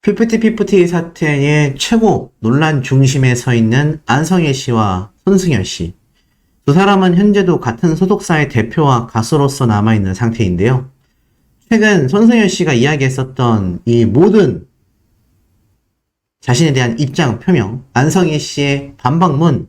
피프티 사태의 최고 논란 중심에 서 있는 안성일 씨와 손승연 씨. 두 사람은 현재도 같은 소속사의 대표와 가수로서 남아있는 상태인데요. 최근 손승연 씨가 이야기했었던 이 모든 자신에 대한 입장 표명, 안성일 씨의 반박문,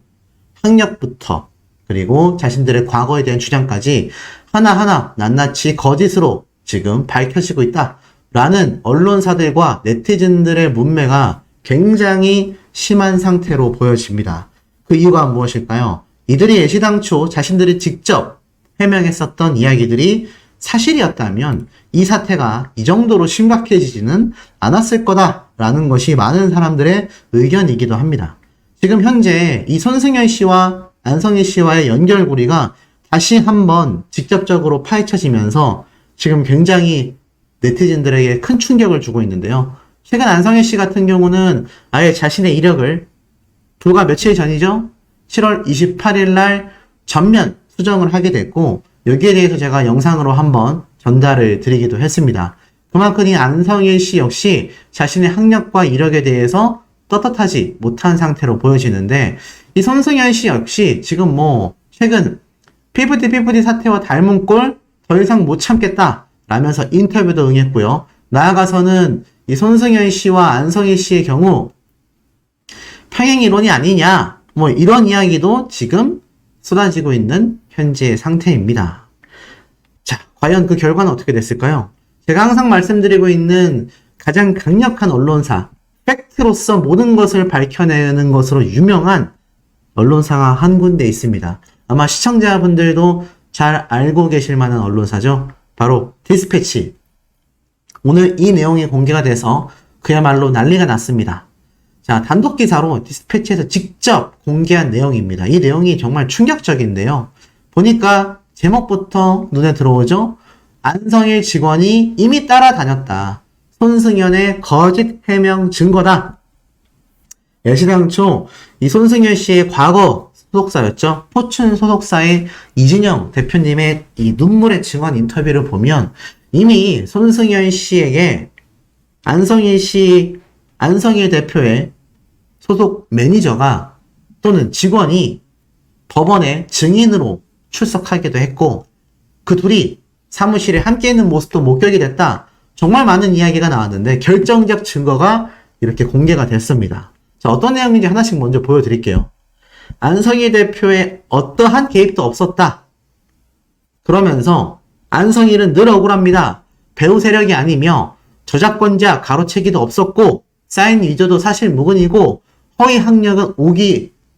학력부터 그리고 자신들의 과거에 대한 주장까지 하나하나 낱낱이 거짓으로 지금 밝혀지고 있다. 라는 언론사들과 네티즌들의 문매가 굉장히 심한 상태로 보여집니다. 그 이유가 무엇일까요? 이들이 애시당초 자신들이 직접 해명했었던 이야기들이 사실이었다면 이 사태가 이 정도로 심각해지지는 않았을 거다라는 것이 많은 사람들의 의견이기도 합니다. 지금 현재 이 손승연 씨와 안성일 씨와의 연결고리가 다시 한번 직접적으로 파헤쳐지면서 지금 굉장히 네티즌들에게 큰 충격을 주고 있는데요. 최근 안성일 씨 같은 경우는 아예 자신의 이력을 불과 며칠 전이죠? 7월 28일 날 전면 수정을 하게 됐고 여기에 대해서 제가 영상으로 한번 전달을 드리기도 했습니다. 그만큼 이 안성일 씨 역시 자신의 학력과 이력에 대해서 떳떳하지 못한 상태로 보여지는데 이 손승연 씨 역시 지금 최근 피프티 사태와 닮은 꼴 더 이상 못 참겠다 라면서 인터뷰도 응했고요. 나아가서는 이 손승연 씨와 안성일 씨의 경우 평행이론이 아니냐 이런 이야기도 지금 쏟아지고 있는 현재의 상태입니다. 자, 과연 그 결과는 어떻게 됐을까요? 제가 항상 말씀드리고 있는 가장 강력한 언론사, 팩트로서 모든 것을 밝혀내는 것으로 유명한 언론사가 한 군데 있습니다. 아마 시청자분들도 잘 알고 계실 만한 언론사죠. 바로 디스패치. 오늘 이 내용이 공개가 돼서 그야말로 난리가 났습니다. 자, 단독 기사로 디스패치에서 직접 공개한 내용입니다. 이 내용이 정말 충격적인데요. 보니까 제목부터 눈에 들어오죠? 안성일 직원이 이미 따라다녔다. 손승연의 거짓 해명 증거다. 애시당초 이 손승연 씨의 과거 소속사였죠. 포춘 소속사의 이진영 대표님의 이 눈물의 증언 인터뷰를 보면 이미 손승연 씨에게 안성일 대표의 소속 매니저가 또는 직원이 법원에 증인으로 출석하기도 했고 그 둘이 사무실에 함께 있는 모습도 목격이 됐다. 정말 많은 이야기가 나왔는데 결정적 증거가 이렇게 공개가 됐습니다. 자, 어떤 내용인지 하나씩 먼저 보여드릴게요. 안성일 대표의 어떠한 개입도 없었다. 그러면서 안성일은 늘 억울합니다. 배우 세력이 아니며 저작권자 가로채기도 없었고 사인 위조도 사실 무근이고 허위 학력은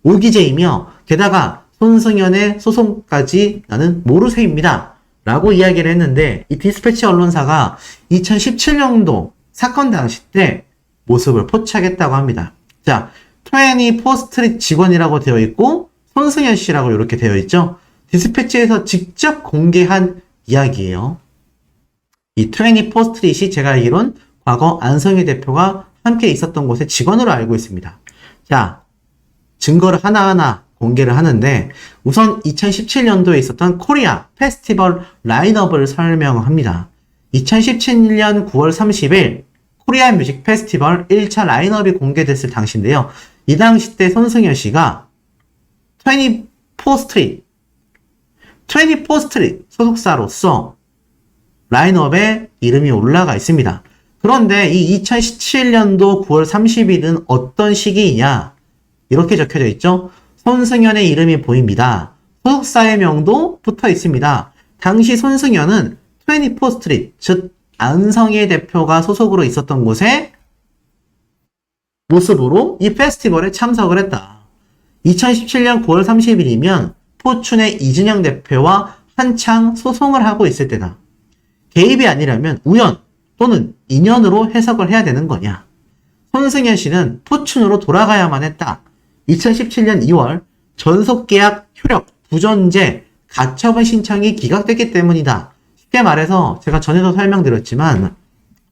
오기제이며 게다가 손승연의 소송까지 나는 모르쇠입니다. 라고 이야기를 했는데 이 디스패치 언론사가 2017년도 사건 당시 때 모습을 포착했다고 합니다. 자, 24스트리트 직원이라고 되어 있고 손승연 씨라고 이렇게 되어 있죠. 디스패치에서 직접 공개한 이야기예요. 이 24스트리트이 제가 알기론 과거 안성일 대표가 함께 있었던 곳의 직원으로 알고 있습니다. 자, 증거를 하나하나 공개를 하는데 우선 2017년도에 있었던 코리아 페스티벌 라인업을 설명합니다. 2017년 9월 30일 코리아 뮤직 페스티벌 1차 라인업이 공개됐을 당시인데요. 이 당시 때 손승연 씨가 24스트리트 소속사로서 라인업에 이름이 올라가 있습니다. 그런데 이 2017년도 9월 30일은 어떤 시기이냐? 이렇게 적혀져 있죠. 손승연의 이름이 보입니다. 소속사의 명도 붙어 있습니다. 당시 손승연은 24스트리트, 즉 안성일 대표가 소속으로 있었던 곳에 모습으로 이 페스티벌에 참석을 했다. 2017년 9월 30일이면 포춘의 이진영 대표와 한창 소송을 하고 있을 때다. 개입이 아니라면 우연 또는 인연으로 해석을 해야 되는 거냐. 손승연 씨는 포춘으로 돌아가야만 했다. 2017년 2월 전속계약 효력 부존재 가처분 신청이 기각됐기 때문이다. 쉽게 말해서 제가 전에도 설명드렸지만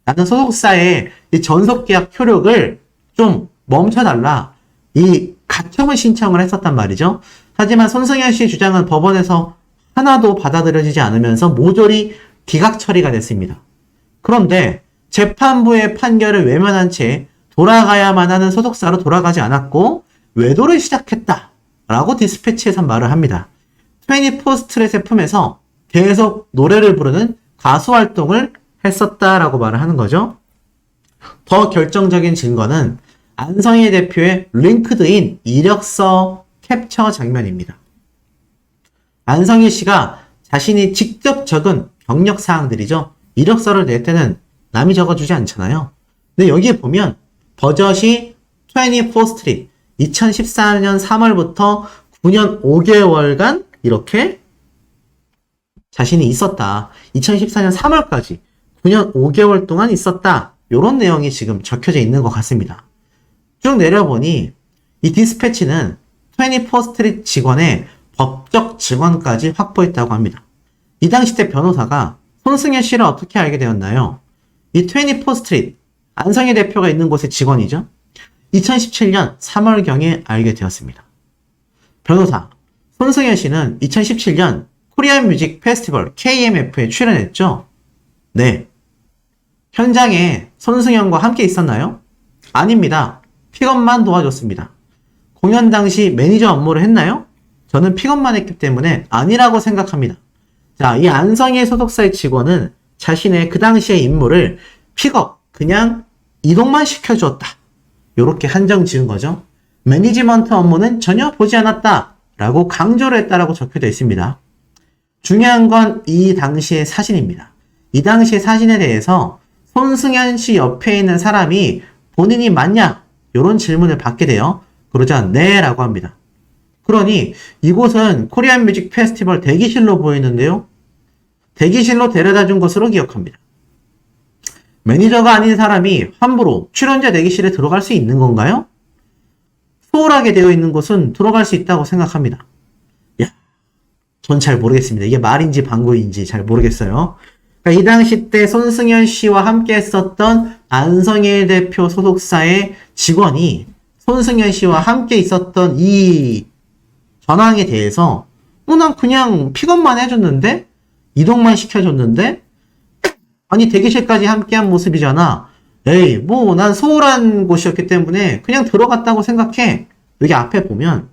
나는 소속사의 이 전속계약 효력을 좀 멈춰달라. 이 가처분 신청을 했었단 말이죠. 하지만 손승연 씨의 주장은 법원에서 하나도 받아들여지지 않으면서 모조리 기각 처리가 됐습니다. 그런데 재판부의 판결을 외면한 채 돌아가야만 하는 소속사로 돌아가지 않았고 외도를 시작했다라고 디스패치에선 말을 합니다. 24스트렛의 품에서 계속 노래를 부르는 가수 활동을 했었다라고 말을 하는 거죠. 더 결정적인 증거는 안성희 대표의 링크드인 이력서 캡처 장면입니다. 안성희 씨가 자신이 직접 적은 경력 사항들이죠. 이력서를 낼 때는 남이 적어주지 않잖아요. 근데 여기에 보면 버젓이 24스트릿 2014년 3월부터 9년 5개월간 이렇게 자신이 있었다. 2014년 3월까지 9년 5개월 동안 있었다. 이런 내용이 지금 적혀져 있는 것 같습니다. 쭉 내려보니 이 디스패치는 24스트릿 직원의 법적 증언까지 확보했다고 합니다. 이 당시 때 변호사가 손승현 씨를 어떻게 알게 되었나요? 이 24스트릿 안성희 대표가 있는 곳의 직원이죠. 2017년 3월경에 알게 되었습니다. 변호사 손승현 씨는 2017년 코리안 뮤직 페스티벌 KMF에 출연했죠? 네. 현장에 손승현과 함께 있었나요? 아닙니다. 픽업만 도와줬습니다. 공연 당시 매니저 업무를 했나요? 저는 픽업만 했기 때문에 아니라고 생각합니다. 자, 이 안성희 소속사의 직원은 자신의 그 당시의 임무를 픽업, 그냥 이동만 시켜주었다. 이렇게 한정 지은 거죠. 매니지먼트 업무는 전혀 보지 않았다. 라고 강조를 했다라고 적혀져 있습니다. 중요한 건 이 당시의 사진입니다. 이 당시의 사진에 대해서 손승현 씨 옆에 있는 사람이 본인이 맞냐? 이런 질문을 받게 돼요. 그러자 네 라고 합니다. 그러니 이곳은 코리안 뮤직 페스티벌 대기실로 보이는데요. 대기실로 데려다 준 것으로 기억합니다. 매니저가 아닌 사람이 함부로 출연자 대기실에 들어갈 수 있는 건가요? 소홀하게 되어 있는 곳은 들어갈 수 있다고 생각합니다. 야, 전 잘 모르겠습니다. 이게 말인지 방구인지 잘 모르겠어요. 그러니까 이 당시 때 손승현 씨와 함께 했었던 안성희 대표 소속사의 직원이 손승현 씨와 함께 있었던 이 전황에 대해서 난 그냥 픽업만 해줬는데 이동만 시켜줬는데 아니 대기실까지 함께한 모습이잖아. 에이 뭐 난 소홀한 곳이었기 때문에 그냥 들어갔다고 생각해. 여기 앞에 보면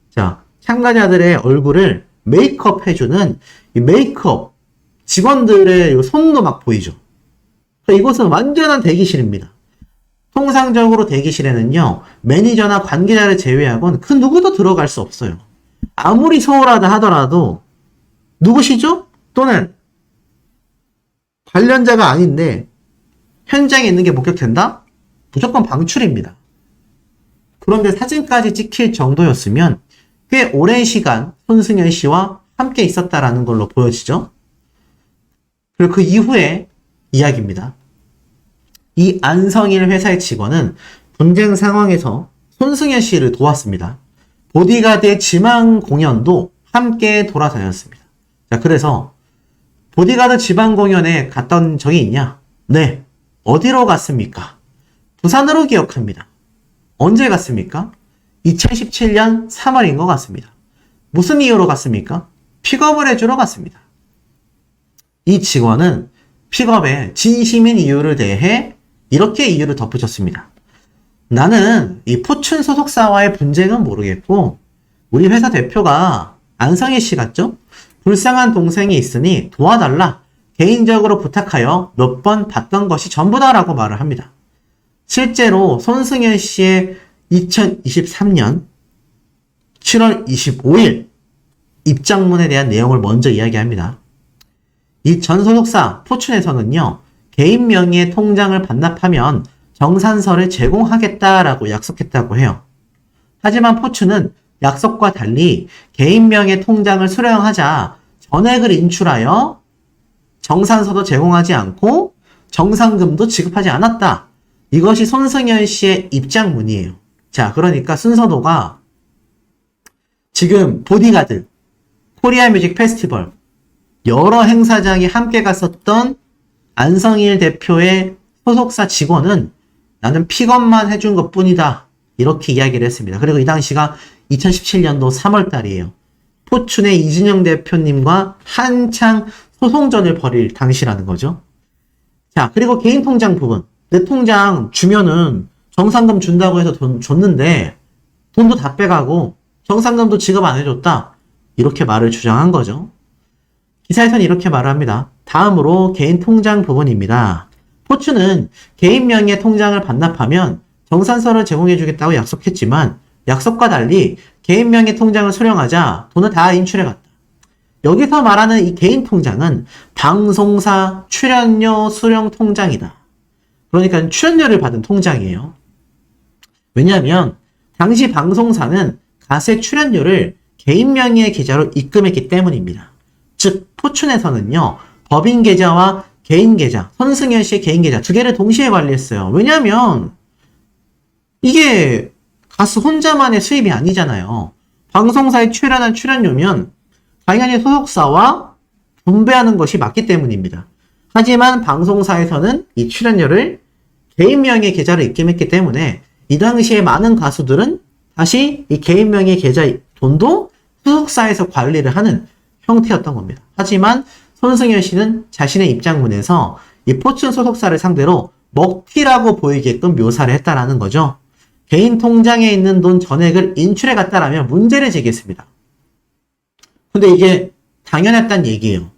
자 참가자들의 얼굴을 메이크업 해주는 이 메이크업 직원들의 손도 막 보이죠. 그러니까 이곳은 완전한 대기실입니다. 통상적으로 대기실에는요 매니저나 관계자를 제외하고는 그 누구도 들어갈 수 없어요. 아무리 소홀하다 하더라도 누구시죠? 또는 관련자가 아닌데 현장에 있는 게 목격된다? 무조건 방출입니다. 그런데 사진까지 찍힐 정도였으면 꽤 오랜 시간 손승현 씨와 함께 있었다라는 걸로 보여지죠. 그리고 그 이후에 이야기입니다. 이 안성일 회사의 직원은 분쟁 상황에서 손승현 씨를 도왔습니다. 보디가드의 지망 공연도 함께 돌아다녔습니다. 자, 그래서 보디가드 지방 공연에 갔던 적이 있냐? 네. 어디로 갔습니까? 부산으로 기억합니다. 언제 갔습니까? 2017년 3월인 것 같습니다. 무슨 이유로 갔습니까? 픽업을 해주러 갔습니다. 이 직원은 픽업에 진심인 이유를 대해 이렇게 이유를 덧붙였습니다. 나는 이 포춘 소속사와의 분쟁은 모르겠고 우리 회사 대표가 안성희 씨 같죠? 불쌍한 동생이 있으니 도와달라. 개인적으로 부탁하여 몇 번 봤던 것이 전부다라고 말을 합니다. 실제로 손승현 씨의 2023년 7월 25일 입장문에 대한 내용을 먼저 이야기합니다. 이 전 소속사 포춘에서는요. 개인 명의의 통장을 반납하면 정산서를 제공하겠다라고 약속했다고 해요. 하지만 포춘은 약속과 달리 개인 명의 통장을 수령하자 전액을 인출하여 정산서도 제공하지 않고 정산금도 지급하지 않았다. 이것이 손승현 씨의 입장문이에요. 자, 그러니까 순서도가 지금 보디가드, 코리아 뮤직 페스티벌, 여러 행사장에 함께 갔었던 안성일 대표의 소속사 직원은 나는 픽업만 해준 것 뿐이다. 이렇게 이야기를 했습니다. 그리고 이 당시가 2017년도 3월 달이에요. 포춘의 이진영 대표님과 한창 소송전을 벌일 당시라는 거죠. 자, 그리고 개인 통장 부분. 내 통장 주면은 정산금 준다고 해서 돈 줬는데 돈도 다 빼가고 정산금도 지급 안 해줬다. 이렇게 말을 주장한 거죠. 기사에서는 이렇게 말을 합니다. 다음으로 개인 통장 부분입니다. 포츠는 개인 명의의 통장을 반납하면 정산서를 제공해주겠다고 약속했지만 약속과 달리 개인 명의 통장을 수령하자 돈을 다 인출해갔다. 여기서 말하는 이 개인 통장은 방송사 출연료 수령 통장이다. 그러니까 출연료를 받은 통장이에요. 왜냐하면 당시 방송사는 가세 출연료를 개인 명의의 계좌로 입금했기 때문입니다. 즉 포춘에서는요. 법인 계좌와 개인 계좌, 손승연 씨의 개인 계좌 두 개를 동시에 관리했어요. 왜냐하면 이게 가수 혼자만의 수입이 아니잖아요. 방송사에 출연한 출연료면 당연히 소속사와 분배하는 것이 맞기 때문입니다. 하지만 방송사에서는 이 출연료를 개인 명의의 계좌로 입금했기 때문에 이 당시에 많은 가수들은 다시 이 개인 명의의 계좌 돈도 소속사에서 관리를 하는 형태였던 겁니다. 하지만 손승연 씨는 자신의 입장문에서 이 포춘 소속사를 상대로 먹튀라고 보이게끔 묘사를 했다라는 거죠. 개인 통장에 있는 돈 전액을 인출해 갔다라면 문제를 제기했습니다. 근데 이게 당연했단 얘기예요.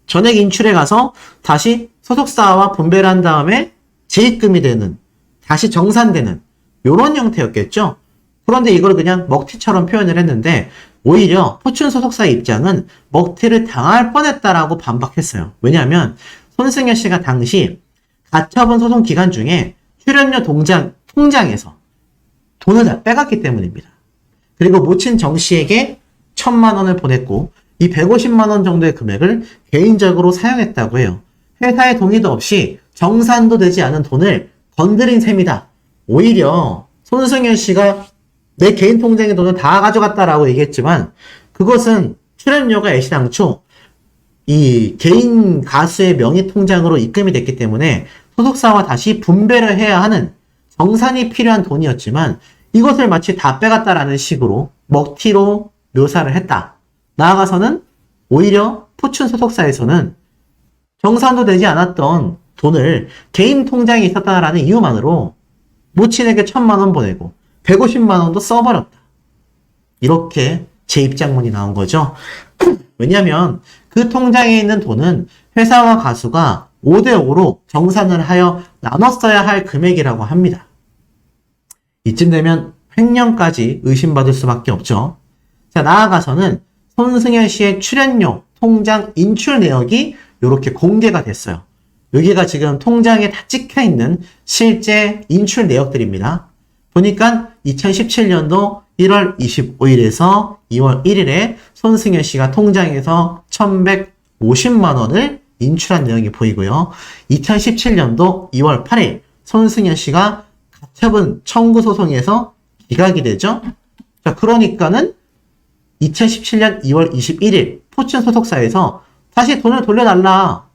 전액 인출해 가서 다시 소속사와 분배를 한 다음에 재입금이 되는, 다시 정산되는 이런 형태였겠죠. 그런데 이걸 그냥 먹튀처럼 표현을 했는데 오히려 포춘 소속사의 입장은 먹튀를 당할 뻔했다라고 반박했어요. 왜냐하면 손승연 씨가 당시 가처분 소송 기간 중에 출연료 통장에서 돈을 다 빼갔기 때문입니다. 그리고 모친 정 씨에게 1,000만 원을 보냈고 이 150만 원 정도의 금액을 개인적으로 사용했다고 해요. 회사의 동의도 없이 정산도 되지 않은 돈을 건드린 셈이다. 오히려 손승연 씨가 내 개인 통장의 돈을 다 가져갔다라고 얘기했지만 그것은 출연료가 애시당초 이 개인 가수의 명의 통장으로 입금이 됐기 때문에 소속사와 다시 분배를 해야 하는 정산이 필요한 돈이었지만 이것을 마치 다 빼갔다라는 식으로 먹튀로 묘사를 했다. 나아가서는 오히려 포춘 소속사에서는 정산도 되지 않았던 돈을 개인 통장에 있었다라는 이유만으로 모친에게 1,000만 원 보내고 150만 원도 써버렸다. 이렇게 제 입장문이 나온 거죠. 왜냐하면 그 통장에 있는 돈은 회사와 가수가 5대5로 정산을 하여 나눴어야 할 금액이라고 합니다. 이쯤 되면 횡령까지 의심받을 수밖에 없죠. 자, 나아가서는 손승연 씨의 출연료, 통장 인출 내역이 이렇게 공개가 됐어요. 여기가 지금 통장에 다 찍혀있는 실제 인출 내역들입니다. 보니까 2017년도 1월 25일에서 2월 1일에 손승연 씨가 통장에서 1,150만 원을 인출한 내용이 보이고요. 2017년도 2월 8일 손승연 씨가 가처분 청구 소송에서 기각이 되죠. 자, 그러니까는 2017년 2월 21일 포춘 소속사에서 다시 돈을 돌려달라.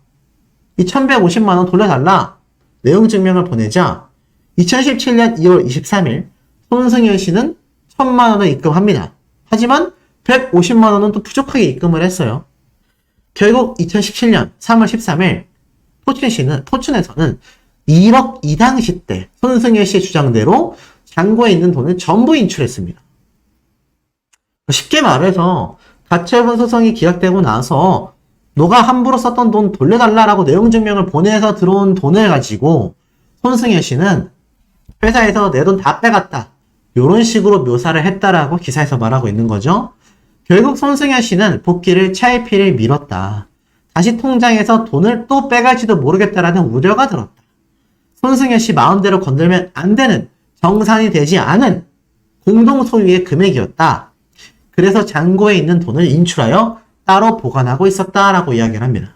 이 1,150만 원 돌려달라. 내용 증명을 보내자 2017년 2월 23일 손승연 씨는 1,000만 원을 입금합니다. 하지만 150만 원은 또 부족하게 입금을 했어요. 결국 2017년 3월 13일 포춘에서는 1억 2당시 때 손승연 씨의 주장대로 잔고에 있는 돈을 전부 인출했습니다. 쉽게 말해서 가처분 소송이 기각되고 나서 너가 함부로 썼던 돈 돌려달라라고 내용 증명을 보내서 들어온 돈을 가지고 손승연 씨는 회사에서 내 돈 다 빼갔다. 이런 식으로 묘사를 했다라고 기사에서 말하고 있는 거죠. 결국 손승연 씨는 복귀를 차일피일 미뤘다. 다시 통장에서 돈을 또 빼갈지도 모르겠다라는 우려가 들었다. 손승연 씨 마음대로 건들면 안 되는 정산이 되지 않은 공동 소유의 금액이었다. 그래서 잔고에 있는 돈을 인출하여 따로 보관하고 있었다라고 이야기를 합니다.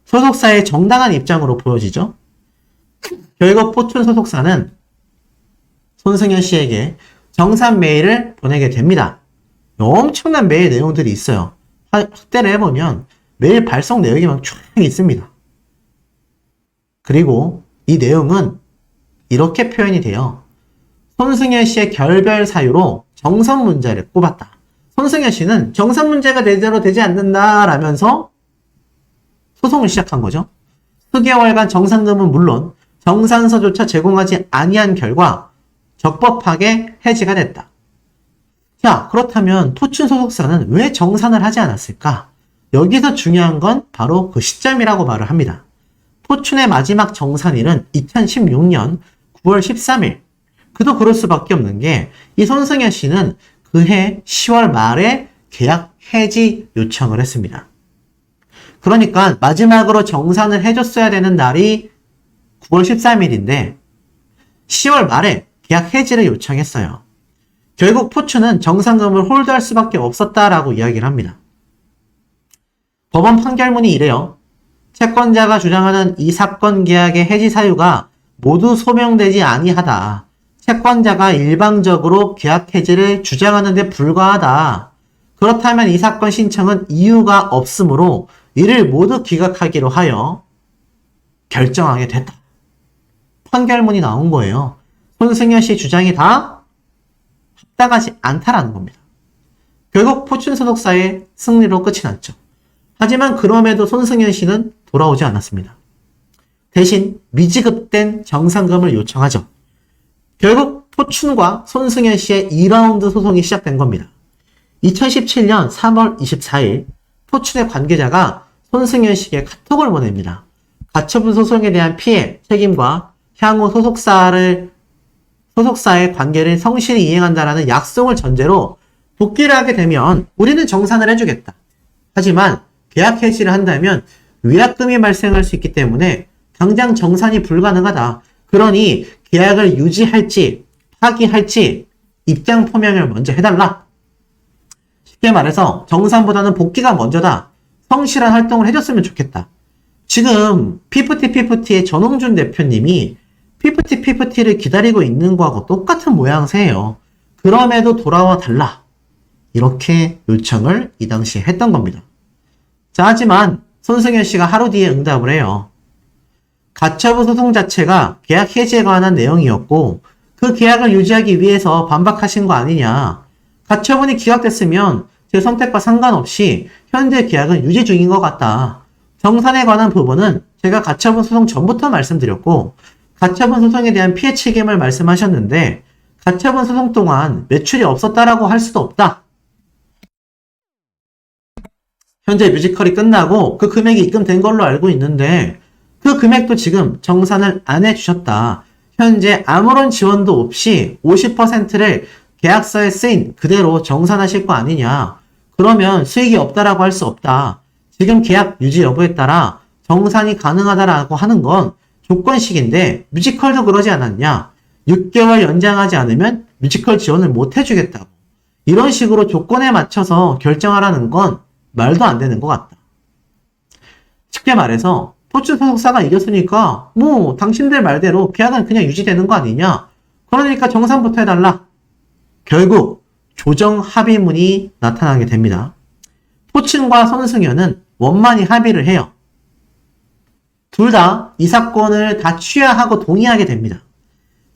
소속사의 정당한 입장으로 보여지죠. 결국 포춘 소속사는 손승연 씨에게 정산 메일을 보내게 됩니다. 엄청난 메일 내용들이 있어요. 확대를 해보면 메일 발송 내역이 막 쫙 있습니다. 그리고 이 내용은 이렇게 표현이 돼요. 손승연 씨의 결별 사유로 정산 문제를 꼽았다. 손승연 씨는 정산 문제가 제대로 되지 않는다라면서 소송을 시작한 거죠. 수개월간 정산금은 물론 정산서조차 제공하지 아니한 결과 적법하게 해지가 됐다. 자, 그렇다면 토춘 소속사는 왜 정산을 하지 않았을까? 여기서 중요한 건 바로 그 시점이라고 말을 합니다. 토춘의 마지막 정산일은 2016년 9월 13일. 그도 그럴 수밖에 없는 게 이 손승현 씨는 그해 10월 말에 계약 해지 요청을 했습니다. 그러니까 마지막으로 정산을 해줬어야 되는 날이 9월 13일인데 10월 말에 계약 해지를 요청했어요. 결국 포춘은 정산금을 홀드할 수밖에 없었다라고 이야기를 합니다. 법원 판결문이 이래요. 채권자가 주장하는 이 사건 계약의 해지 사유가 모두 소명되지 아니하다. 채권자가 일방적으로 계약 해지를 주장하는 데 불과하다. 그렇다면 이 사건 신청은 이유가 없으므로 이를 모두 기각하기로 하여 결정하게 됐다. 판결문이 나온 거예요. 손승현 씨 주장이 다 합당하지 않다라는 겁니다. 결국 포춘 소속사의 승리로 끝이 났죠. 하지만 그럼에도 손승현 씨는 돌아오지 않았습니다. 대신 미지급된 정산금을 요청하죠. 결국 포춘과 손승현 씨의 2라운드 소송이 시작된 겁니다. 2017년 3월 24일 포춘의 관계자가 손승현 씨에게 카톡을 보냅니다. 가처분 소송에 대한 피해, 책임과 향후 소속사의 관계를 성실히 이행한다라는 약속을 전제로 복귀를 하게 되면 우리는 정산을 해주겠다. 하지만 계약 해지를 한다면 위약금이 발생할 수 있기 때문에 당장 정산이 불가능하다. 그러니 계약을 유지할지 파기할지 입장 표명을 먼저 해달라. 쉽게 말해서 정산보다는 복귀가 먼저다. 성실한 활동을 해줬으면 좋겠다. 지금 피프티피프티의 전홍준 대표님이 피프티피프티를 기다리고 있는 거하고 똑같은 모양새예요. 그럼에도 돌아와 달라. 이렇게 요청을 이 당시에 했던 겁니다. 자, 하지만 손승현 씨가 하루 뒤에 응답을 해요. 가처분 소송 자체가 계약 해지에 관한 내용이었고 그 계약을 유지하기 위해서 반박하신 거 아니냐. 가처분이 기각됐으면 제 선택과 상관없이 현재 계약은 유지 중인 것 같다. 정산에 관한 부분은 제가 가처분 소송 전부터 말씀드렸고 가처분 소송에 대한 피해 책임을 말씀하셨는데 가처분 소송 동안 매출이 없었다라고 할 수도 없다. 현재 뮤지컬이 끝나고 그 금액이 입금된 걸로 알고 있는데 그 금액도 지금 정산을 안 해주셨다. 현재 아무런 지원도 없이 50%를 계약서에 쓰인 그대로 정산하실 거 아니냐. 그러면 수익이 없다라고 할 수 없다. 지금 계약 유지 여부에 따라 정산이 가능하다라고 하는 건 조건식인데 뮤지컬도 그러지 않았냐. 6개월 연장하지 않으면 뮤지컬 지원을 못 해주겠다고. 이런 식으로 조건에 맞춰서 결정하라는 건 말도 안 되는 것 같다. 쉽게 말해서 포춘 소속사가 이겼으니까 뭐 당신들 말대로 계약은 그냥 유지되는 거 아니냐. 그러니까 정산부터 해달라. 결국 조정 합의문이 나타나게 됩니다. 포춘과 손승현은 원만히 합의를 해요. 둘 다 이 사건을 다 취하하고 동의하게 됩니다.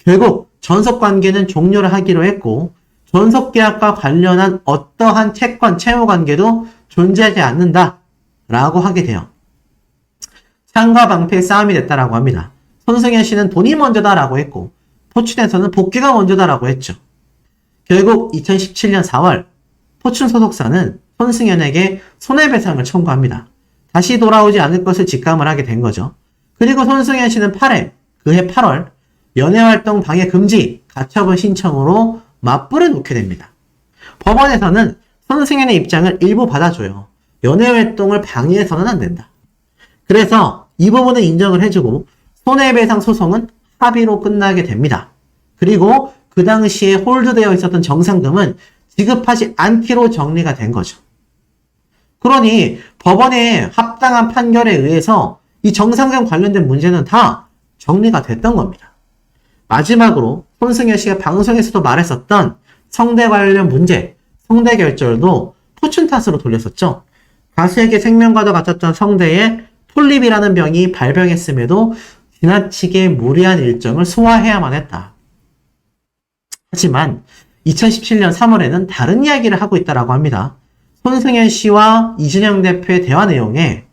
결국 전속관계는 종료를 하기로 했고 전속계약과 관련한 어떠한 채권 채무관계도 존재하지 않는다 라고 하게 돼요. 창과 방패의 싸움이 됐다라고 합니다. 손승현 씨는 돈이 먼저다라고 했고 포춘에서는 복귀가 먼저다라고 했죠. 결국 2017년 4월 포춘 소속사는 손승현에게 손해배상을 청구합니다. 다시 돌아오지 않을 것을 직감을 하게 된 거죠. 그리고 손승현 씨는 그해 8월 연애활동 방해 금지 가처분 신청으로 맞불을 놓게 됩니다. 법원에서는 손승현의 입장을 일부 받아줘요. 연애활동을 방해해서는 안 된다. 그래서 이 부분은 인정을 해주고 손해배상 소송은 합의로 끝나게 됩니다. 그리고 그 당시에 홀드되어 있었던 정산금은 지급하지 않기로 정리가 된 거죠. 그러니 법원의 합당한 판결에 의해서 이 정산금 관련된 문제는 다 정리가 됐던 겁니다. 마지막으로 손승현 씨가 방송에서도 말했었던 성대 관련 문제, 성대 결절도 포춘 탓으로 돌렸었죠. 가수에게 생명과도 같았던 성대에 폴립이라는 병이 발병했음에도 지나치게 무리한 일정을 소화해야만 했다. 하지만 2017년 3월에는 다른 이야기를 하고 있다고 합니다. 손승현 씨와 이준영 대표의 대화 내용에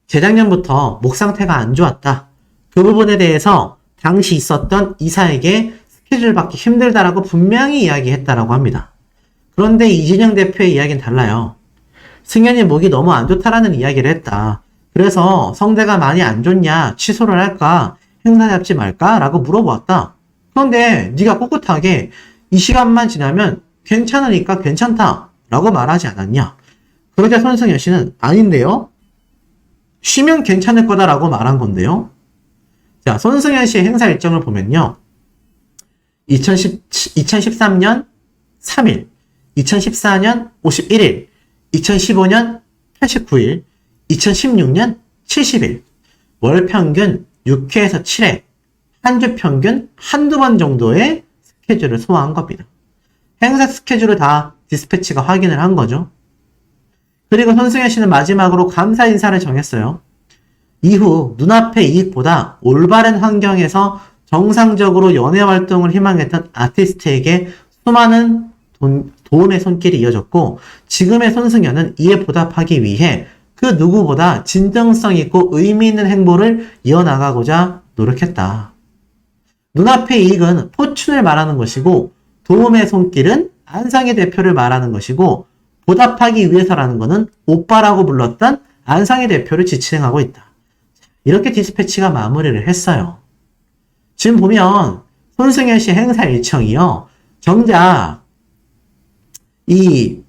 재작년부터 목 상태가 안 좋았다. 그 부분에 대해서 당시 있었던 이사에게 스케줄 받기 힘들다라고 분명히 이야기했다라고 합니다. 그런데 이진영 대표의 이야기는 달라요. 승현이 목이 너무 안 좋다라는 이야기를 했다. 그래서 성대가 많이 안 좋냐, 취소를 할까, 행사 잡지 말까? 라고 물어보았다. 그런데 네가 꿋꿋하게 이 시간만 지나면 괜찮으니까 괜찮다 라고 말하지 않았냐. 그러자 손승현 씨는 아닌데요? 쉬면 괜찮을 거다라고 말한 건데요. 자, 손승현 씨의 행사 일정을 보면요. 2013년 3일, 2014년 51일, 2015년 89일, 2016년 70일, 월 평균 6회에서 7회, 한 주 평균 한두 번 정도의 스케줄을 소화한 겁니다. 행사 스케줄을 다 디스패치가 확인을 한 거죠. 그리고 손승현 씨는 마지막으로 감사 인사를 정했어요. 이후 눈앞의 이익보다 올바른 환경에서 정상적으로 연애 활동을 희망했던 아티스트에게 수많은 도움의 손길이 이어졌고 지금의 손승현은 이에 보답하기 위해 그 누구보다 진정성 있고 의미 있는 행보를 이어나가고자 노력했다. 눈앞의 이익은 포춘을 말하는 것이고 도움의 손길은 안상희 대표를 말하는 것이고 보답하기 위해서라는 것은 오빠라고 불렀던 안상희 대표를 지칭하고 있다. 이렇게 디스패치가 마무리를 했어요. 지금 보면 손승현 씨 행사 일정이요. 정작 이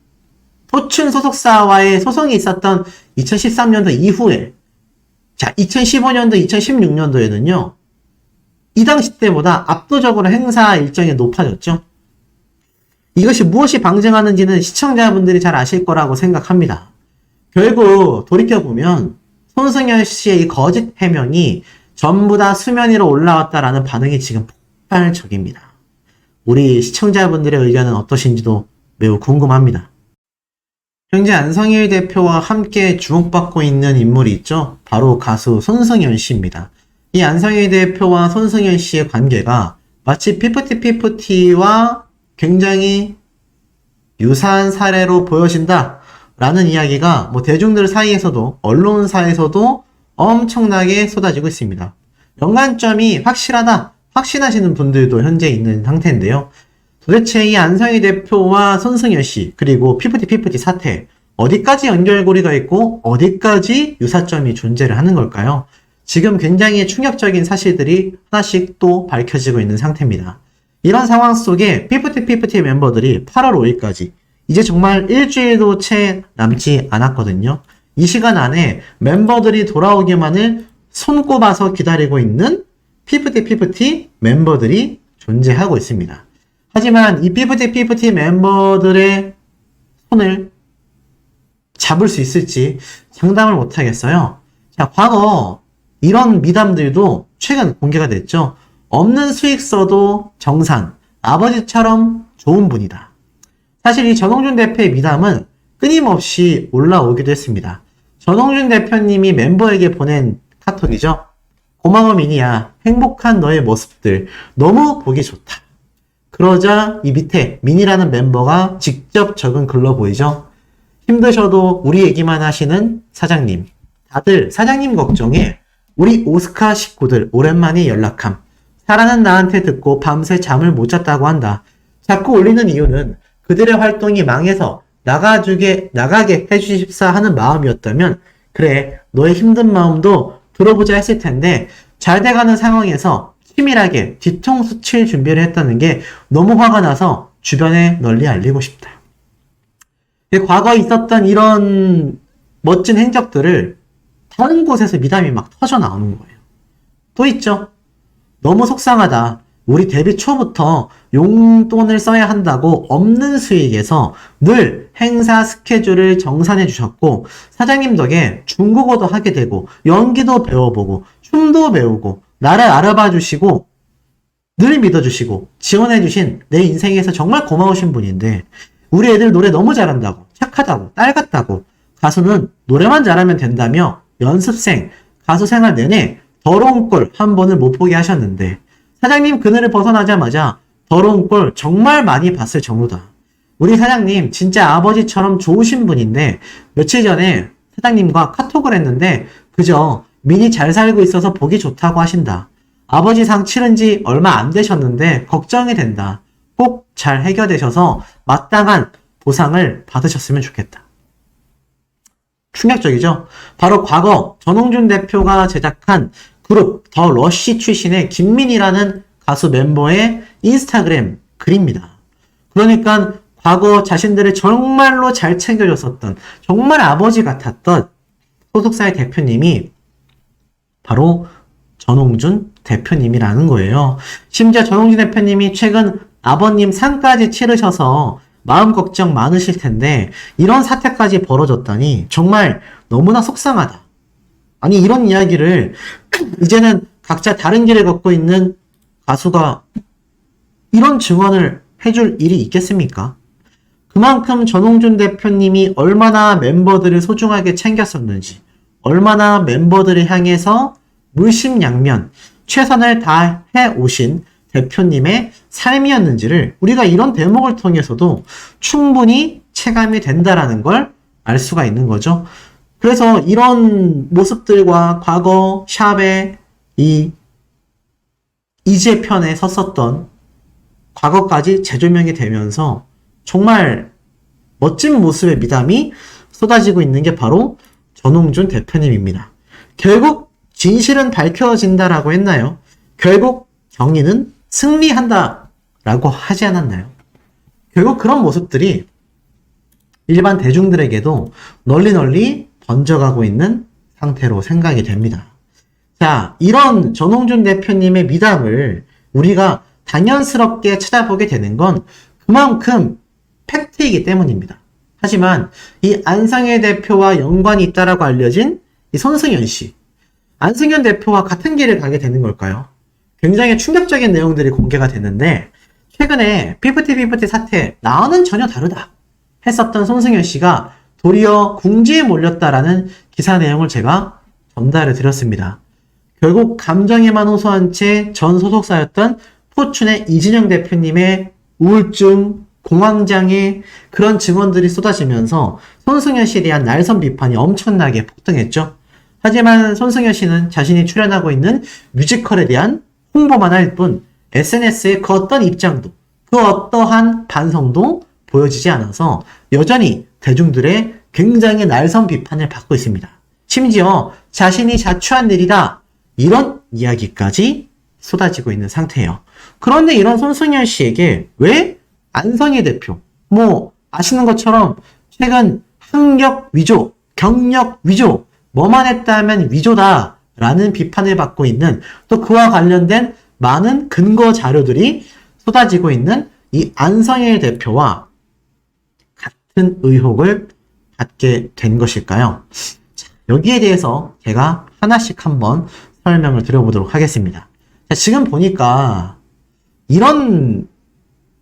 포춘 소속사와의 소송이 있었던 2013년도 이후에 자 2015년도 2016년도에는요. 이 당시 때보다 압도적으로 행사 일정이 높아졌죠. 이것이 무엇이 방증하는지는 시청자분들이 잘 아실 거라고 생각합니다. 결국 돌이켜보면 손승현 씨의 이 거짓 해명이 전부 다 수면 위로 올라왔다라는 반응이 지금 폭발적입니다. 우리 시청자분들의 의견은 어떠신지도 매우 궁금합니다. 현재 안성일 대표와 함께 주목받고 있는 인물이 있죠. 바로 가수 손승현 씨입니다. 이 안성일 대표와 손승현 씨의 관계가 마치 피프티피프티와 굉장히 유사한 사례로 보여진다 라는 이야기가 뭐 대중들 사이에서도 언론사에서도 엄청나게 쏟아지고 있습니다. 연관점이 확실하다, 확신하시는 분들도 현재 있는 상태인데요. 도대체 이 안성희 대표와 손승현 씨 그리고 피프티피프티 사태 어디까지 연결고리가 있고 어디까지 유사점이 존재를 하는 걸까요? 지금 굉장히 충격적인 사실들이 하나씩 또 밝혀지고 있는 상태입니다. 이런 상황 속에 피프티피프티 멤버들이 8월 5일까지 이제 정말 일주일도 채 남지 않았거든요. 이 시간 안에 멤버들이 돌아오기만을 손꼽아서 기다리고 있는 피프티피프티 멤버들이 존재하고 있습니다. 하지만 이 피프티피프티 멤버들의 손을 잡을 수 있을지 장담을 못하겠어요. 자, 과거 이런 미담들도 최근 공개가 됐죠. 없는 수익서도 정산, 아버지처럼 좋은 분이다. 사실 이 전홍준 대표의 미담은 끊임없이 올라오기도 했습니다. 전홍준 대표님이 멤버에게 보낸 카톡이죠. 고마워 미니야. 행복한 너의 모습들 너무 보기 좋다. 그러자 이 밑에 미니라는 멤버가 직접 적은 글로 보이죠. 힘드셔도 우리 얘기만 하시는 사장님. 다들 사장님 걱정에 우리 오스카 식구들 오랜만에 연락함. 사라는 나한테 듣고 밤새 잠을 못 잤다고 한다. 자꾸 올리는 이유는 그들의 활동이 망해서 나가게 해주십사 하는 마음이었다면 그래 너의 힘든 마음도 들어보자 했을 텐데 잘 돼가는 상황에서 치밀하게 뒤통수 칠 준비를 했다는 게 너무 화가 나서 주변에 널리 알리고 싶다. 과거에 있었던 이런 멋진 행적들을 다른 곳에서 미담이 막 터져 나오는 거예요. 또 있죠. 너무 속상하다. 우리 데뷔 초부터 용돈을 써야 한다고 없는 수익에서 늘 행사 스케줄을 정산해 주셨고 사장님 덕에 중국어도 하게 되고 연기도 배워보고 춤도 배우고 나를 알아봐 주시고 늘 믿어주시고 지원해 주신 내 인생에서 정말 고마우신 분인데 우리 애들 노래 너무 잘한다고 착하다고 딸 같다고 가수는 노래만 잘하면 된다며 연습생 가수 생활 내내 더러운 꼴 한 번을 못 보게 하셨는데 사장님 그늘을 벗어나자마자 더러운 꼴 정말 많이 봤을 정도다. 우리 사장님 진짜 아버지처럼 좋으신 분인데 며칠 전에 사장님과 카톡을 했는데 그저 민이 잘 살고 있어서 보기 좋다고 하신다. 아버지 상 치른 지 얼마 안 되셨는데 걱정이 된다. 꼭 잘 해결되셔서 마땅한 보상을 받으셨으면 좋겠다. 충격적이죠? 바로 과거 전홍준 대표가 제작한 그룹 더 러쉬 출신의 김민희라는 가수 멤버의 인스타그램 글입니다. 그러니까 과거 자신들을 정말로 잘 챙겨줬었던 정말 아버지 같았던 소속사의 대표님이 바로 전홍준 대표님이라는 거예요. 심지어 전홍준 대표님이 최근 아버님 상까지 치르셔서 마음 걱정 많으실 텐데 이런 사태까지 벌어졌다니 정말 너무나 속상하다. 아니 이런 이야기를 이제는 각자 다른 길을 걷고 있는 가수가 이런 증언을 해줄 일이 있겠습니까? 그만큼 전홍준 대표님이 얼마나 멤버들을 소중하게 챙겼었는지, 얼마나 멤버들을 향해서 물심양면 최선을 다해 오신 대표님의 삶이었는지를 우리가 이런 대목을 통해서도 충분히 체감이 된다라는 걸 알 수가 있는 거죠. 그래서 이런 모습들과 과거 샵의 이 이지혜 편에 섰었던 과거까지 재조명이 되면서 정말 멋진 모습의 미담이 쏟아지고 있는 게 바로 전홍준 대표님입니다. 결국 진실은 밝혀진다라고 했나요? 결국 정의는 승리한다라고 하지 않았나요? 결국 그런 모습들이 일반 대중들에게도 널리 번져가고 있는 상태로 생각이 됩니다. 자, 이런 전홍준 대표님의 미담을 우리가 당연스럽게 찾아보게 되는 건 그만큼 팩트이기 때문입니다. 하지만 이 안상일 대표와 연관이 있다라고 알려진 이 손승연 씨, 안승현 대표와 같은 길을 가게 되는 걸까요? 굉장히 충격적인 내용들이 공개가 됐는데 최근에 피프티피프티 사태 나와는 전혀 다르다 했었던 손승연 씨가 도리어 궁지에 몰렸다라는 기사 내용을 제가 전달해 드렸습니다. 결국 감정에만 호소한 채 전 소속사였던 포춘의 이진영 대표님의 우울증, 공황장애 그런 증언들이 쏟아지면서 손승연 씨에 대한 날선 비판이 엄청나게 폭등했죠. 하지만 손승연 씨는 자신이 출연하고 있는 뮤지컬에 대한 홍보만 할 뿐 SNS의 그 어떤 입장도 그 어떠한 반성도 보여지지 않아서 여전히 대중들의 굉장히 날선 비판을 받고 있습니다. 심지어 자신이 자초한 일이다 이런 이야기까지 쏟아지고 있는 상태예요. 그런데 이런 손승연 씨에게 왜 안성희 대표 아시는 것처럼 최근 학력 위조, 경력 위조 뭐만 했다면 위조다 라는 비판을 받고 있는 또 그와 관련된 많은 근거 자료들이 쏟아지고 있는 이 안성일 대표와 같은 의혹을 받게 된 것일까요? 여기에 대해서 제가 하나씩 한번 설명을 드려보도록 하겠습니다. 자, 지금 보니까 이런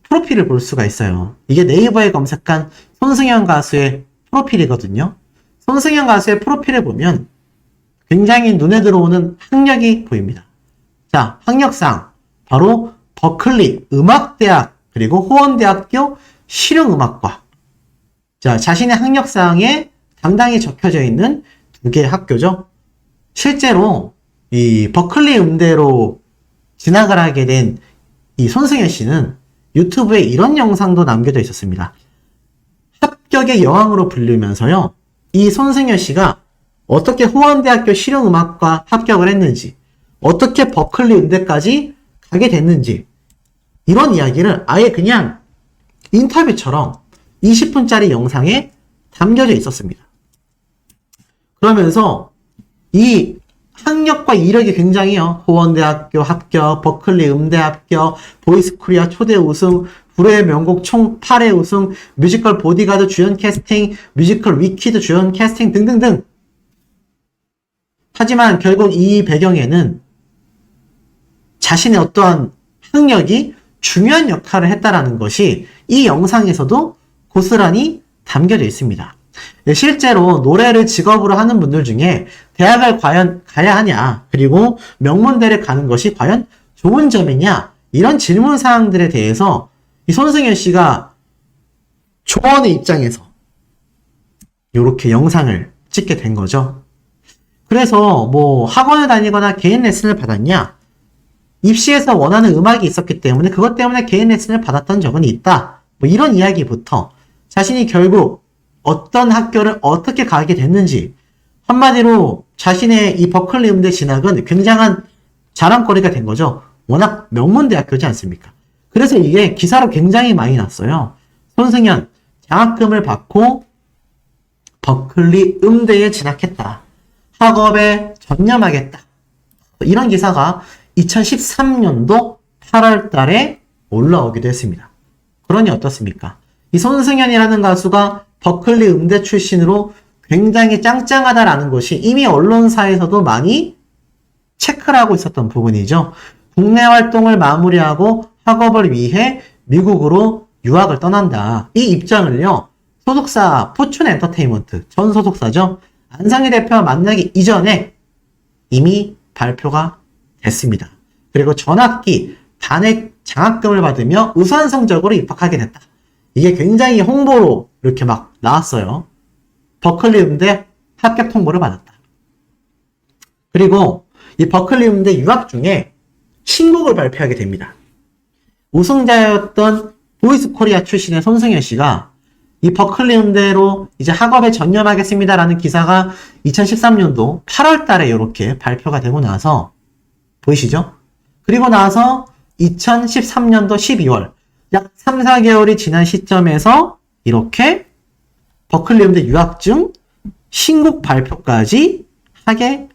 프로필을 볼 수가 있어요. 이게 네이버에 검색한 손승연 가수의 프로필이거든요. 손승연 가수의 프로필을 보면 굉장히 눈에 들어오는 학력이 보입니다. 자, 학력상 바로 버클리 음악대학 그리고 호원대학교 실용음악과 자, 자신의 학력상에 당당히 적혀져 있는 두 개의 학교죠. 실제로 이 버클리 음대로 진학을 하게 된 이 손승연 씨는 유튜브에 이런 영상도 남겨져 있었습니다. 합격의 여왕으로 불리면서요. 이 손승연 씨가 어떻게 호원대학교 실용음악과 합격을 했는지 어떻게 버클리 음대까지 가게 됐는지 이런 이야기를 아예 그냥 인터뷰처럼 20분짜리 영상에 담겨져 있었습니다. 그러면서 이 학력과 이력이 굉장히요. 호원대학교 합격, 버클리 음대 합격, 보이스코리아 초대 우승, 불후의 명곡 총 8회 우승, 뮤지컬 보디가드 주연 캐스팅, 뮤지컬 위키드 주연 캐스팅 등등등. 하지만 결국 이 배경에는 자신의 어떠한 학력이 중요한 역할을 했다라는 것이 이 영상에서도 고스란히 담겨져 있습니다. 실제로 노래를 직업으로 하는 분들 중에 대학을 과연 가야 하냐, 그리고 명문대를 가는 것이 과연 좋은 점이냐, 이런 질문 사항들에 대해서 이 손승연 씨가 조언의 입장에서 이렇게 영상을 찍게 된 거죠. 그래서 뭐 학원을 다니거나 개인 레슨을 받았냐? 입시에서 원하는 음악이 있었기 때문에 그것 때문에 개인 레슨을 받았던 적은 있다. 뭐 이런 이야기부터 자신이 결국 어떤 학교를 어떻게 가게 됐는지, 한마디로 자신의 이 버클리 음대 진학은 굉장한 자랑거리가 된 거죠. 워낙 명문대학교지 않습니까? 그래서 이게 기사로 굉장히 많이 났어요. 손승연 장학금을 받고 버클리 음대에 진학했다. 학업에 전념하겠다. 이런 기사가 2013년도 8월 달에 올라오기도 했습니다. 그러니 어떻습니까? 이 손승연이라는 가수가 버클리 음대 출신으로 굉장히 짱짱하다라는 것이 이미 언론사에서도 많이 체크를 하고 있었던 부분이죠. 국내 활동을 마무리하고 학업을 위해 미국으로 유학을 떠난다. 이 입장을요, 소속사 포춘 엔터테인먼트, 전 소속사죠. 안상희 대표와 만나기 이전에 이미 발표가 됐습니다. 그리고 전학기 단액 장학금을 받으며 우수한 성적으로 입학하게 됐다. 이게 굉장히 홍보로 이렇게 막 나왔어요. 버클리 음대 합격 통보를 받았다. 그리고 이 버클리 음대 유학 중에 신곡을 발표하게 됩니다. 우승자였던 보이스 코리아 출신의 손승연 씨가 이 버클리 음대로 이제 학업에 전념하겠습니다라는 기사가 2013년도 8월 달에 이렇게 발표가 되고 나서, 보이시죠? 그리고 나서 2013년도 12월, 약 3, 4개월이 지난 시점에서 이렇게 버클리 음대 유학 중 신곡 발표까지 하게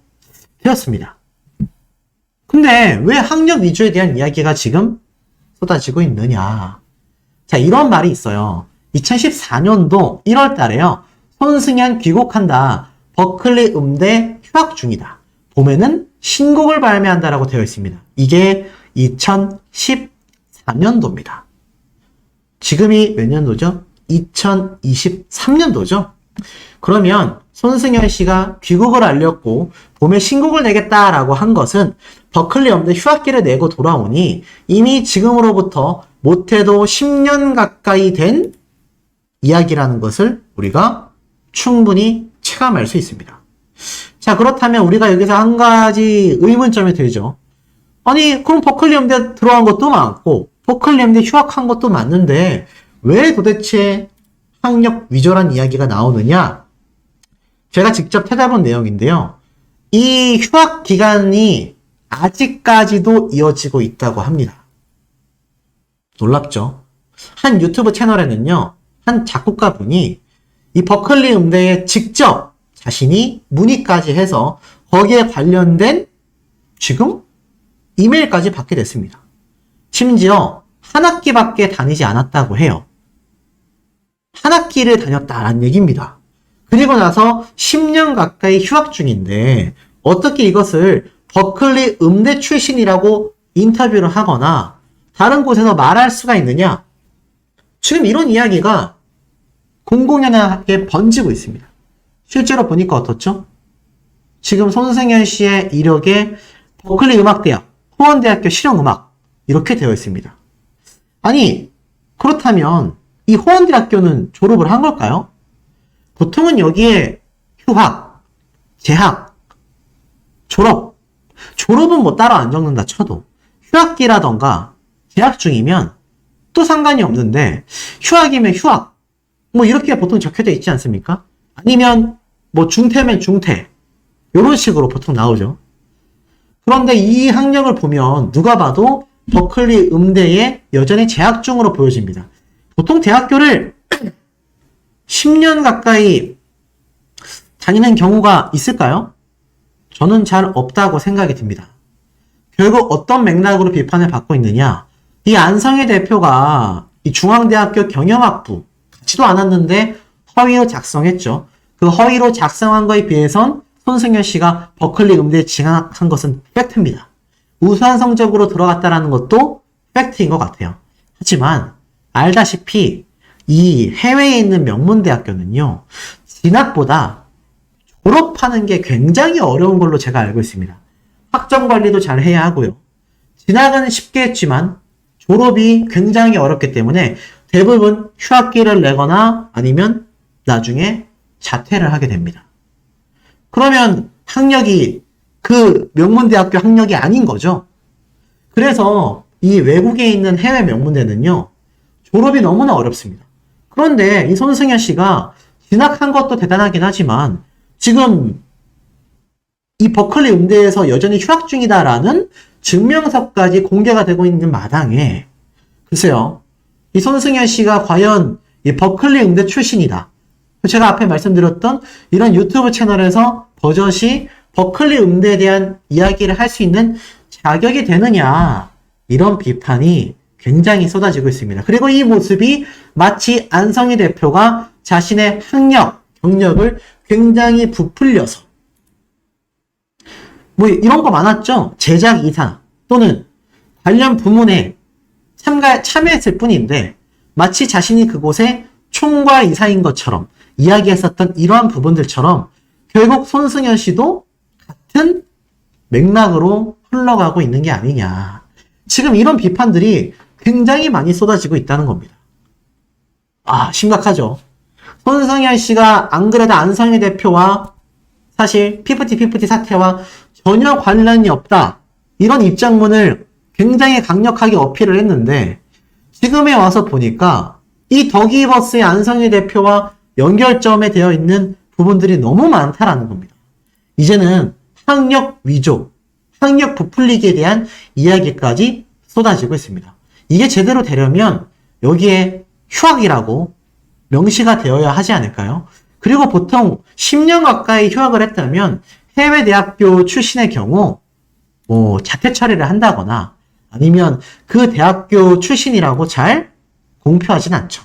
되었습니다. 근데 왜 학력 위주에 대한 이야기가 지금 쏟아지고 있느냐? 자, 이런 말이 있어요. 2014년도 1월 달에요. 손승연 귀국한다. 버클리 음대 휴학 중이다. 봄에는 신곡을 발매한다라고 되어 있습니다. 이게 2014년도입니다. 지금이 몇 년도죠? 2023년도죠? 그러면 손승연 씨가 귀국을 알렸고 봄에 신곡을 내겠다라고 한 것은 버클리 음대 휴학기를 내고 돌아오니 이미 지금으로부터 못해도 10년 가까이 된 이야기라는 것을 우리가 충분히 체감할 수 있습니다. 자, 그렇다면 우리가 여기서 한 가지 의문점이 들죠. 아니, 그럼 버클리 음대 들어간 것도 많고 버클리 음대 휴학한 것도 맞는데 왜 도대체 학력 위조란 이야기가 나오느냐? 제가 직접 찾아본 내용인데요. 이 휴학 기간이 아직까지도 이어지고 있다고 합니다. 놀랍죠? 한 유튜브 채널에는요, 한 작곡가 분이 이 버클리 음대에 직접 자신이 문의까지 해서 거기에 관련된 지금 이메일까지 받게 됐습니다. 심지어 한 학기밖에 다니지 않았다고 해요. 한 학기를 다녔다라는 얘기입니다. 그리고 나서 10년 가까이 휴학 중인데 어떻게 이것을 버클리 음대 출신이라고 인터뷰를 하거나 다른 곳에서 말할 수가 있느냐? 지금 이런 이야기가 공공연하게 번지고 있습니다. 실제로 보니까 어떻죠? 지금 손승연 씨의 이력에 버클리 음악대학, 호원대학교 실용음악 이렇게 되어 있습니다. 아니, 그렇다면 이 호원대학교는 졸업을 한 걸까요? 보통은 여기에 휴학, 재학, 졸업은 뭐 따로 안 적는다 쳐도 휴학기라던가 재학 중이면 또 상관이 없는데 휴학이면 휴학 뭐 이렇게 보통 적혀져 있지 않습니까? 아니면 뭐 중퇴면 중퇴 이런 식으로 보통 나오죠. 그런데 이 학력을 보면 누가 봐도 버클리 음대에 여전히 재학 중으로 보여집니다. 보통 대학교를 10년 가까이 다니는 경우가 있을까요? 저는 잘 없다고 생각이 듭니다. 결국 어떤 맥락으로 비판을 받고 있느냐? 이 안성희 대표가 이 중앙대학교 경영학부 같지도 않았는데 허위로 작성했죠. 그 허위로 작성한 거에 비해선 손승연 씨가 버클리 음대에 진학한 것은 팩트입니다. 우수한 성적으로 들어갔다라는 것도 팩트인 것 같아요. 하지만 알다시피 이 해외에 있는 명문대학교는요, 진학보다 졸업하는 게 굉장히 어려운 걸로 제가 알고 있습니다. 학점 관리도 잘 해야 하고요. 진학은 쉽게 했지만 졸업이 굉장히 어렵기 때문에 대부분 휴학기를 내거나 아니면 나중에 자퇴를 하게 됩니다. 그러면 학력이 그 명문대학교 학력이 아닌 거죠. 그래서 이 외국에 있는 해외 명문대는요, 졸업이 너무나 어렵습니다. 그런데 이 손승현 씨가 진학한 것도 대단하긴 하지만 지금 이 버클리 음대에서 여전히 휴학 중이다라는 증명서까지 공개가 되고 있는 마당에 글쎄요, 이 손승현 씨가 과연 이 버클리 음대 출신이다. 제가 앞에 말씀드렸던 이런 유튜브 채널에서 버젓이 버클리 음대에 대한 이야기를 할 수 있는 자격이 되느냐, 이런 비판이 굉장히 쏟아지고 있습니다. 그리고 이 모습이 마치 안성희 대표가 자신의 학력, 경력을 굉장히 부풀려서 뭐 이런 거 많았죠. 제작 이사 또는 관련 부문에 참여했을 뿐인데 마치 자신이 그곳에 총괄 이사인 것처럼 이야기했었던 이러한 부분들처럼 결국 손승현 씨도 같은 맥락으로 흘러가고 있는 게 아니냐. 지금 이런 비판들이 굉장히 많이 쏟아지고 있다는 겁니다. 심각하죠. 손승현 씨가 안 그래도 안성희 대표와 사실 피프티 사태와 전혀 관련이 없다. 이런 입장문을 굉장히 강력하게 어필을 했는데 지금에 와서 보니까 이 더기버스의 안성희 대표와 연결점에 되어 있는 부분들이 너무 많다라는 겁니다. 이제는 학력 위조, 학력 부풀리기에 대한 이야기까지 쏟아지고 있습니다. 이게 제대로 되려면 여기에 휴학이라고 명시가 되어야 하지 않을까요? 그리고 보통 10년 가까이 휴학을 했다면 해외 대학교 출신의 경우 자퇴 처리를 한다거나 아니면 그 대학교 출신이라고 잘 공표하진 않죠.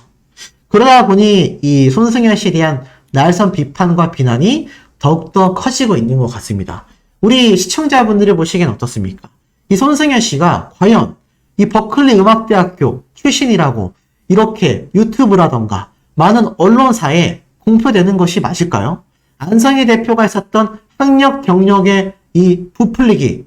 그러다 보니 이 손승현 씨에 대한 날선 비판과 비난이 더욱더 커지고 있는 것 같습니다. 우리 시청자분들이 보시기엔 어떻습니까? 이 손승현 씨가 과연 이 버클리 음악대학교 출신이라고 이렇게 유튜브라던가 많은 언론사에 공표되는 것이 맞을까요? 안성희 대표가 있었던 학력 경력의 이 부풀리기,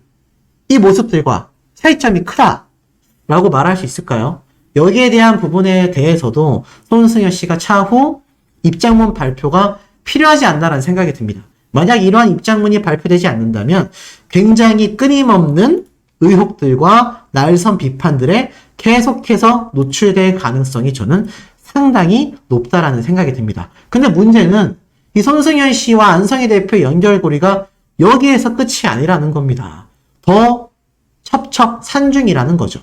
이 모습들과 차이점이 크다라고 말할 수 있을까요? 여기에 대한 부분에 대해서도 손승현 씨가 차후 입장문 발표가 필요하지 않나라는 생각이 듭니다. 만약 이러한 입장문이 발표되지 않는다면 굉장히 끊임없는 의혹들과 날선 비판들에 계속해서 노출될 가능성이 저는 상당히 높다라는 생각이 듭니다. 근데 문제는 이 손승현 씨와 안성희 대표의 연결고리가 여기에서 끝이 아니라는 겁니다. 더 첩첩산중이라는 거죠.